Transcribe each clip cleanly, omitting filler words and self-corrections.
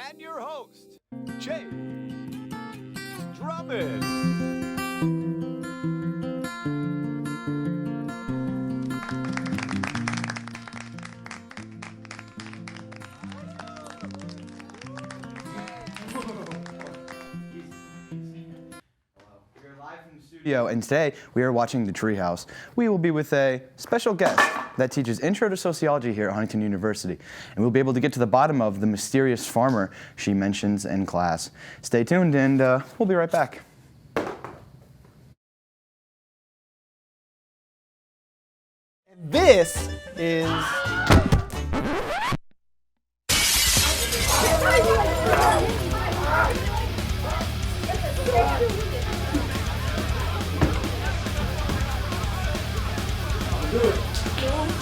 and your host, Jay Drummond. And today we are watching the Treehouse. We will be with a special guest that teaches Intro to Sociology here at Huntington University, and we'll be able to get to the bottom of the mysterious farmer she mentions in class. Stay tuned, and we'll be right back. And this is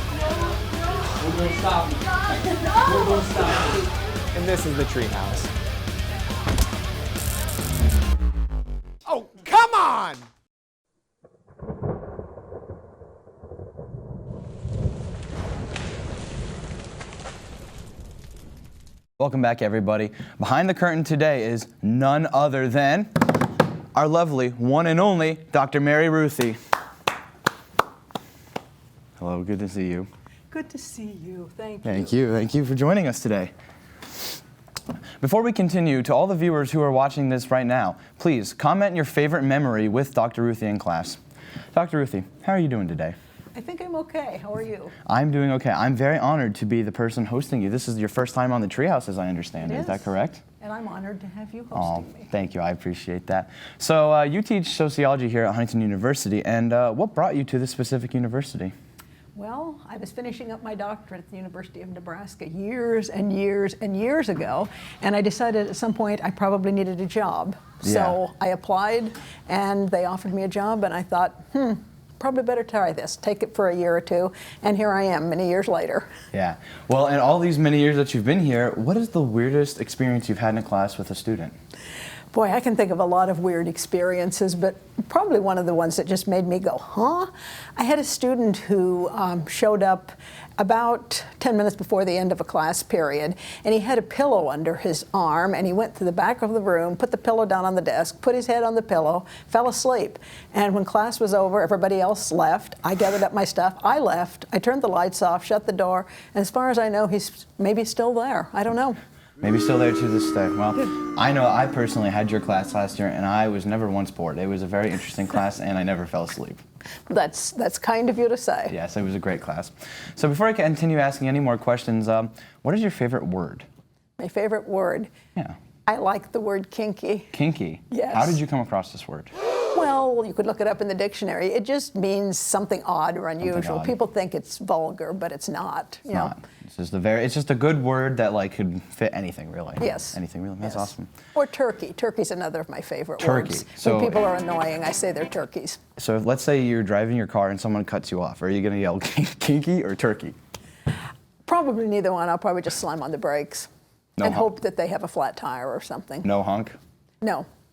We're gonna stop you. We're gonna stop you. and this is the Treehouse. Oh, come on! Welcome back, everybody. Behind the curtain today is none other than our lovely one and only Dr. Mary Ruthi. Hello, good to see you. Good to see you. Thank you. Thank you. Thank you for joining us today. Before we continue, to all the viewers who are watching this right now, please comment your favorite memory with Dr. Ruthi in class. Dr. Ruthi, how are you doing today? I think I'm okay. How are you? I'm doing okay. I'm very honored to be the person hosting you. This is your first time on the Treehouse, as I understand it. Is that correct? And I'm honored to have you Oh, hosting me. thank you. I appreciate that. So you teach sociology here at Huntington University, and what brought you to this specific university? Well, I was finishing up my doctorate at the University of Nebraska years and years and years ago, and I decided at some point I probably needed a job. So I applied, and they offered me a job, and I thought, probably better try this. Take it for a year or two, and here I am many years later. Yeah. Well, in all these many years that you've been here, what is the weirdest experience you've had in a class with a student? Boy, I can think of a lot of weird experiences, but probably one of the ones that just made me go, huh? I had a student who showed up about 10 minutes before the end of a class period, and he had a pillow under his arm, and he went to the back of the room, put the pillow down on the desk, put his head on the pillow, fell asleep. And when class was over, everybody else left. I gathered up my stuff. I left. I turned the lights off, shut the door, and as far as I know, he's maybe still there. I don't know. Maybe still there to this day. Well, I know I personally had your class last year, and I was never once bored. It was a very interesting class, and I never fell asleep. That's kind of you to say. Yes, it was a great class. So before I continue asking any more questions, what is your favorite word? My favorite word? Yeah. I like the word kinky. Kinky? Yes. How did you come across this word? Well, you could look it up in the dictionary. It just means something odd or unusual. odd. People think it's vulgar, but it's not. It's not. It's just a good word that like could fit anything really. Yes. Anything really. That's awesome. Or turkey. Turkey's another of my favorite Turkey. words. So- When people are annoying, I say they're turkeys. So let's say you're driving your car and someone cuts you off. Are you going to yell kinky or turkey? Probably neither one. I'll probably just slam on the brakes No and honk. hope that they have a flat tire or something. No honk?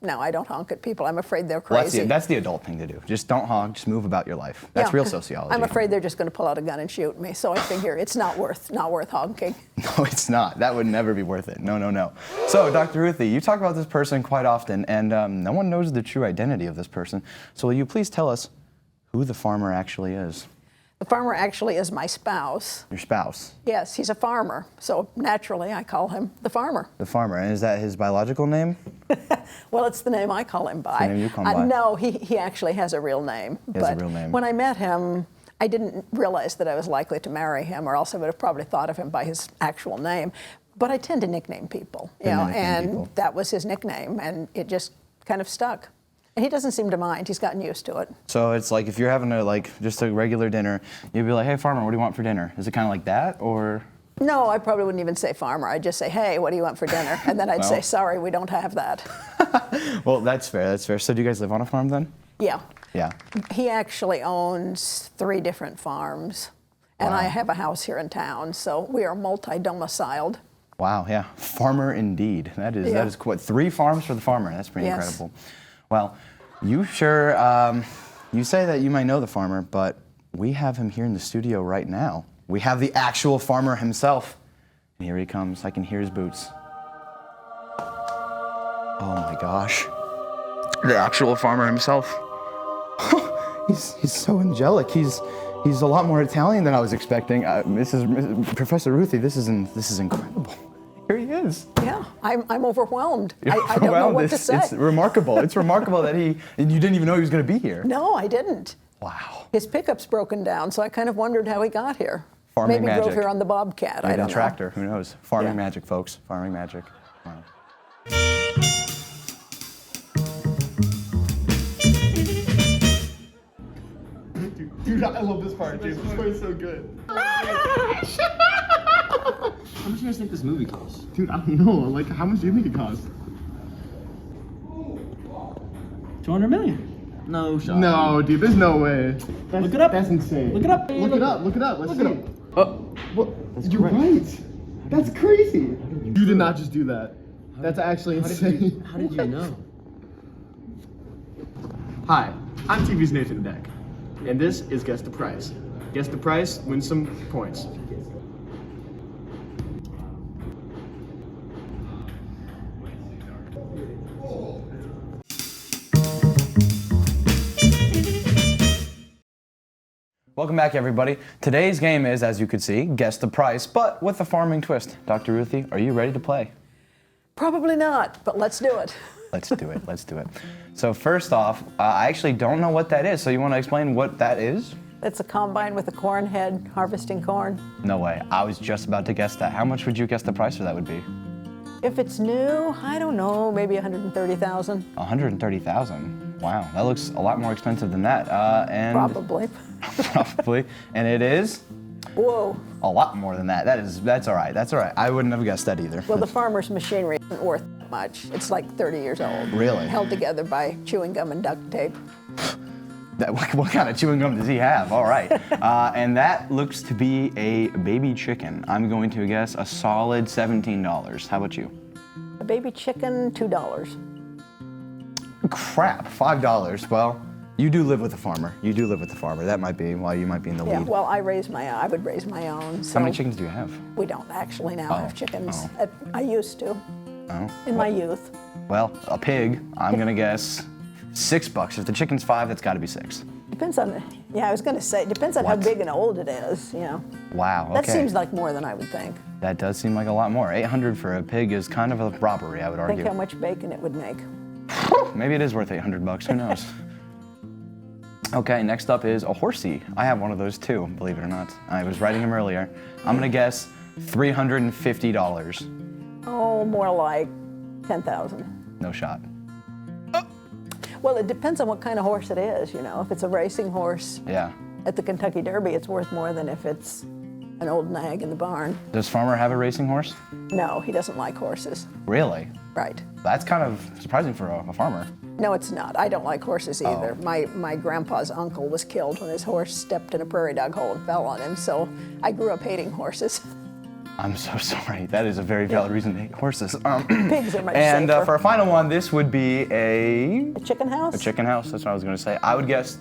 No, I don't honk at people. I'm afraid they're Well, crazy. that's the adult thing to do. Just don't honk, just move about your life. That's real sociology. I'm afraid they're just going to pull out a gun and shoot me. So I figure it's not worth honking. No, it's not. That would never be worth it. No, no, no. So, Dr. Ruthi, you talk about this person quite often, and no one knows the true identity of this person. So will you please tell us who the farmer actually is? The farmer actually is my spouse. Your spouse? Yes, he's a farmer. So naturally, I call him the farmer. The farmer. And is that his biological name? Well, it's the name I call him by. It's the name you call him by. No, he actually has a real name. He has a real name. When I met him, I didn't realize that I was likely to marry him, or else I would have probably thought of him by his actual name. But I tend to nickname people, and that was his nickname, and it just kind of stuck. And he doesn't seem to mind. He's gotten used to it. So it's like if you're having just a regular dinner, you'd be like, hey, farmer, what do you want for dinner? Is it kind of like that, or? No, I probably wouldn't even say farmer. I'd just say, hey, what do you want for dinner? And then I'd say, sorry, we don't have that. Well, that's fair. That's fair. So do you guys live on a farm then? Yeah. Yeah. He actually owns 3 different farms, and I have a house here in town, so we are multi-domiciled. Wow, yeah. Farmer indeed. That is quite 3 farms for the farmer. That's pretty incredible. Well, you sure, you say that you might know the farmer, but we have him here in the studio right now. We have the actual farmer himself. And here he comes. I can hear his boots. Oh my gosh. The actual farmer himself. he's so angelic. He's a lot more Italian than I was expecting. Professor Ruthi, this is incredible. Here he is. Yeah, I'm overwhelmed. You're I don't know what to say. It's remarkable. It's remarkable that you didn't even know he was going to be here. No, I didn't. Wow. His pickup's broken down, so I kind of wondered how he got here. Farming Maybe magic. drove here on the Bobcat. I Maybe don't a know. tractor. Who knows? Farming Yeah. magic, folks. Farming magic. Wow. Dude, I love this part, dude. This part is so good. How much do you guys think this movie costs? Dude, I don't know. Like, how much do you think it costs? 200 million. No shot. No, dude, there's no way. Look it up. That's insane. Look it up. Look it up. Look it up. Let's Look see. it up. Oh, What? You're right. That's crazy. You did not just do that. That's actually insane. how did you know? Hi, I'm TV's Nathan Deck, and this is Guess the Price. Guess the price, win some points. Welcome back, everybody. Today's game is, as you could see, Guess the Price, but with a farming twist. Dr. Ruthi, are you ready to play? Probably not, but let's do it. Let's do it. Let's do it. So first off, I actually don't know what that is, so you want to explain what that is? It's a combine with a corn head harvesting corn. No way. I was just about to guess that. How much would you guess the price for that would be? If it's new, I don't know, maybe 130,000. 130,000. Wow, that looks a lot more expensive than that. And Probably. probably. And it is Whoa. a lot more than that. That's all right. That's all right. I wouldn't have guessed that either. Well, the farmer's machinery isn't worth that much. It's like 30 years old. Really? Held together by chewing gum and duct tape. What kind of chewing gum does he have? All right. And that looks to be a baby chicken. I'm going to guess a solid $17. How about you? A baby chicken, $2. Crap, $5. Well, you do live with a farmer. You do live with a farmer. That might be why you might be in the Yeah, lead. well, I would raise my own. So How many chickens do you have? We don't actually now have chickens. Oh. I used to, Oh. in my youth. Well, a pig, I'm going to guess $6. If the chicken's 5, that's got to be 6. Depends on, I was going to say, depends on how What? big and old it is, you know. Wow, okay. That seems like more than I would think. That does seem like a lot more. 800 for a pig is kind of a robbery, I would argue. Think how much bacon it would make. Maybe it is worth $800, who knows? Okay, next up is a horsey. I have one of those too, believe it or not. I was riding him earlier. I'm gonna guess $350. Oh, more like 10,000. No shot. Well, it depends on what kind of horse it is, you know. If it's a racing horse Yeah. at the Kentucky Derby, it's worth more than if it's an old nag in the barn. Does Farmer have a racing horse? No, he doesn't like horses. Really? Right. That's kind of surprising for a farmer. No, it's not. I don't like horses either. Oh. My grandpa's uncle was killed when his horse stepped in a prairie dog hole and fell on him, so I grew up hating horses. I'm so sorry. That is a very valid reason to hate horses. Pigs are much And safer. for our final one, this would be a A chicken house? chicken house. That's what I was going to say. I would guess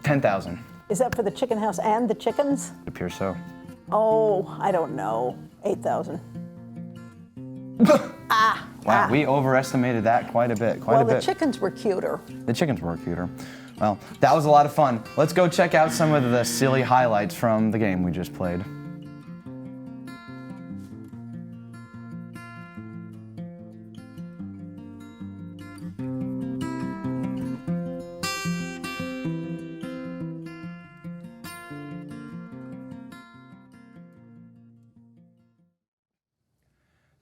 10,000. Is that for the chicken house and the chickens? It appears so. Oh, I don't know. 8,000. Wow, we overestimated that quite a bit. Well, the chickens were cuter. The chickens were cuter. Well, that was a lot of fun. Let's go check out some of the silly highlights from the game we just played.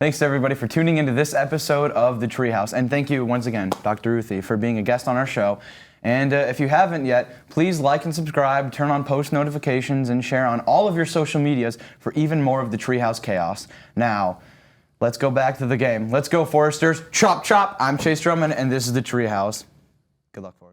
Thanks to everybody for tuning into this episode of The Treehouse. And thank you once again, Dr. Ruthi, for being a guest on our show. And if you haven't yet, please like and subscribe, turn on post notifications, and share on all of your social medias for even more of the Treehouse chaos. Now, let's go back to the game. Let's go, Foresters. Chop, chop. I'm Chase Drummond, and this is The Treehouse. Good luck, Foresters.